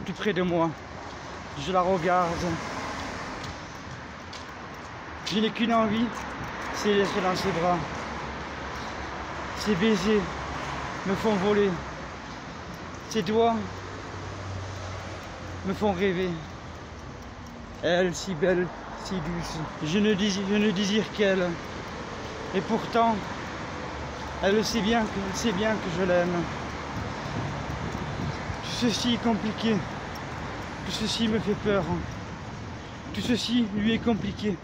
Tout près de moi, je la regarde. Je n'ai qu'une envie, c'est d'être dans ses bras. Ses baisers me font voler. Ses doigts me font rêver. Elle, si belle, si douce. Je ne désire qu'elle. Et pourtant, elle sait bien que je l'aime. Tout ceci est compliqué. Tout ceci me fait peur. Tout ceci lui est compliqué.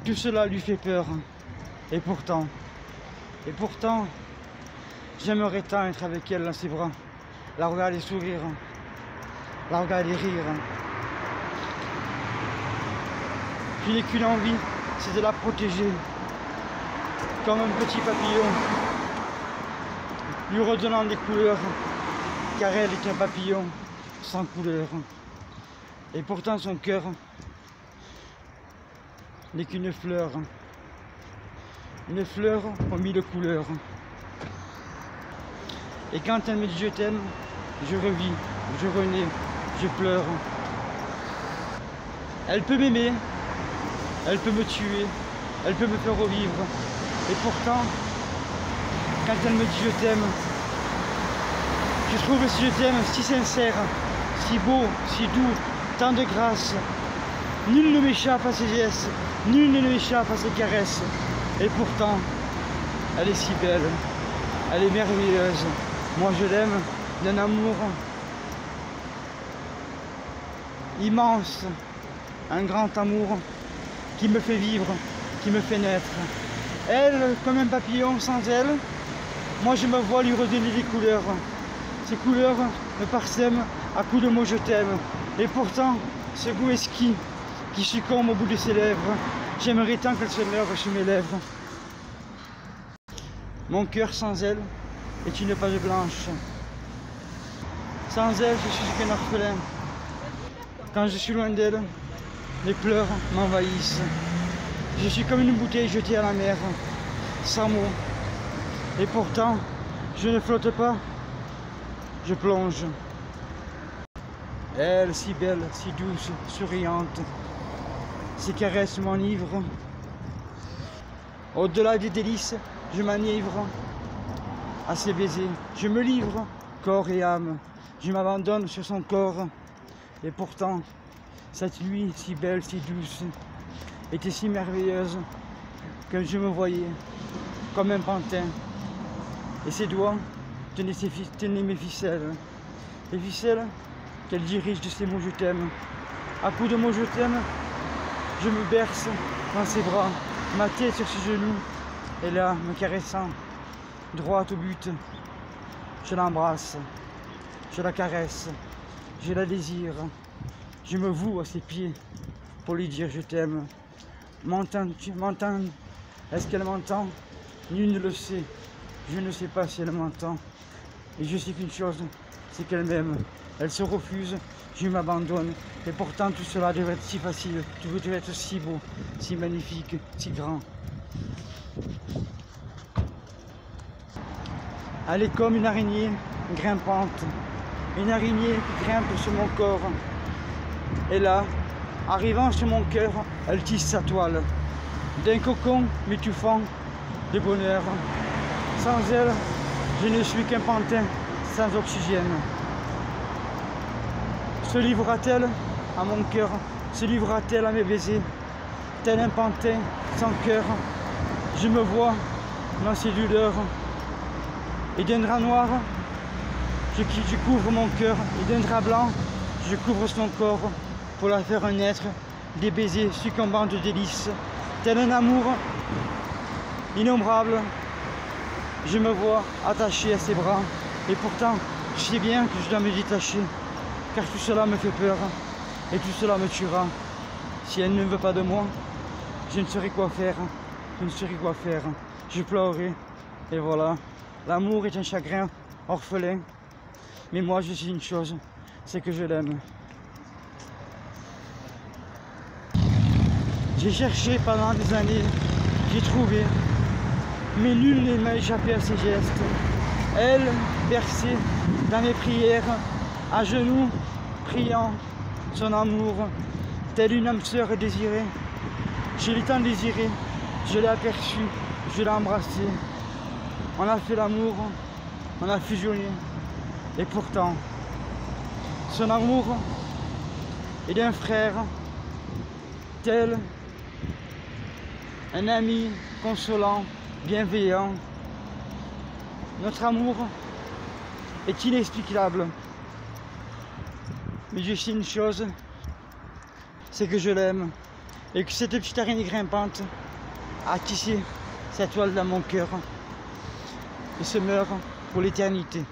Tout cela lui fait peur. Et pourtant, j'aimerais tant être avec elle dans ses bras. La regarder sourire. La regarder rire. Je n'ai qu'une envie, c'est de la protéger. Comme un petit papillon. Lui redonnant des couleurs. Car elle est un papillon sans couleur. Et pourtant son cœur n'est qu'une fleur. Une fleur aux mille couleurs. Et quand elle me dit je t'aime, je revis, je renais, je pleure. Elle peut m'aimer, elle peut me tuer, elle peut me faire revivre. Et pourtant, quand elle me dit je t'aime, je trouve ce je t'aime si sincère, si beau, si doux, tant de grâce. Nul ne m'échappe à ses gestes, nul ne m'échappe à ses caresses. Et pourtant, elle est si belle, elle est merveilleuse. Moi je l'aime d'un amour immense, un grand amour qui me fait vivre, qui me fait naître. Elle, comme un papillon sans elle, moi je me vois lui redonner des couleurs. Ces couleurs me parsèment à coups de mots je t'aime. Et pourtant, ce goût exquis qui succombe au bout de ses lèvres, j'aimerais tant qu'elle se lève sur mes lèvres. Mon cœur sans elle est une page blanche. Sans elle, je suis qu'un orphelin. Quand je suis loin d'elle, les pleurs m'envahissent. Je suis comme une bouteille jetée à la mer, sans mots. Et pourtant, je ne flotte pas, je plonge. Elle, si belle, si douce, souriante, ses caresses m'enivrent. Au-delà des délices, je m'enivre à ses baisers. Je me livre, corps et âme. Je m'abandonne sur son corps. Et pourtant, cette nuit si belle, si douce, était si merveilleuse que je me voyais comme un pantin. Et ses doigts tenaient mes ficelles. Les ficelles qu'elle dirige de ses mots je t'aime. À coups de mots je t'aime, je me berce dans ses bras, ma tête sur ses genoux, et là, me caressant, droit au but, je l'embrasse, je la caresse, je la désire, je me voue à ses pieds pour lui dire je t'aime. M'entends-tu? M'entends? Est-ce qu'elle m'entend? Nul ne le sait, je ne sais pas si elle m'entend. Et je sais qu'une chose, c'est qu'elle m'aime. Elle se refuse, je m'abandonne. Et pourtant tout cela devait être si facile, tout devait être si beau, si magnifique, si grand. Elle est comme une araignée grimpante, une araignée qui grimpe sur mon corps. Et là, arrivant sur mon cœur, elle tisse sa toile, d'un cocon m'étouffant de bonheur. Sans elle, je ne suis qu'un pantin sans oxygène. Se livrera-t-elle à mon cœur? Se livrera-t-elle à mes baisers? Tel un pantin sans cœur, je me vois dans ses douleurs. Et d'un drap noir, je couvre mon cœur. Et d'un drap blanc, je couvre son corps pour la faire naître des baisers succombants de délices. Tel un amour innombrable, je me vois attaché à ses bras. Et pourtant, je sais bien que je dois me détacher, car tout cela me fait peur et tout cela me tuera. Si elle ne veut pas de moi, je ne saurais quoi faire. Je ne saurais quoi faire. Je pleurerai. Et voilà. L'amour est un chagrin orphelin. Mais moi, je sais une chose, c'est que je l'aime. J'ai cherché pendant des années, j'ai trouvé, mais nul ne m'a échappé à ses gestes. Elle, bercée dans mes prières, à genoux, priant son amour, telle une âme sœur désirée. Je l'ai tant désiré, je l'ai aperçu, je l'ai embrassé. On a fait l'amour, on a fusionné. Et pourtant, son amour est d'un frère, tel un ami consolant, bienveillant. Notre amour est inexplicable. Mais je sais une chose, c'est que je l'aime et que cette petite araignée grimpante a tissé cette toile dans mon cœur et se meurt pour l'éternité.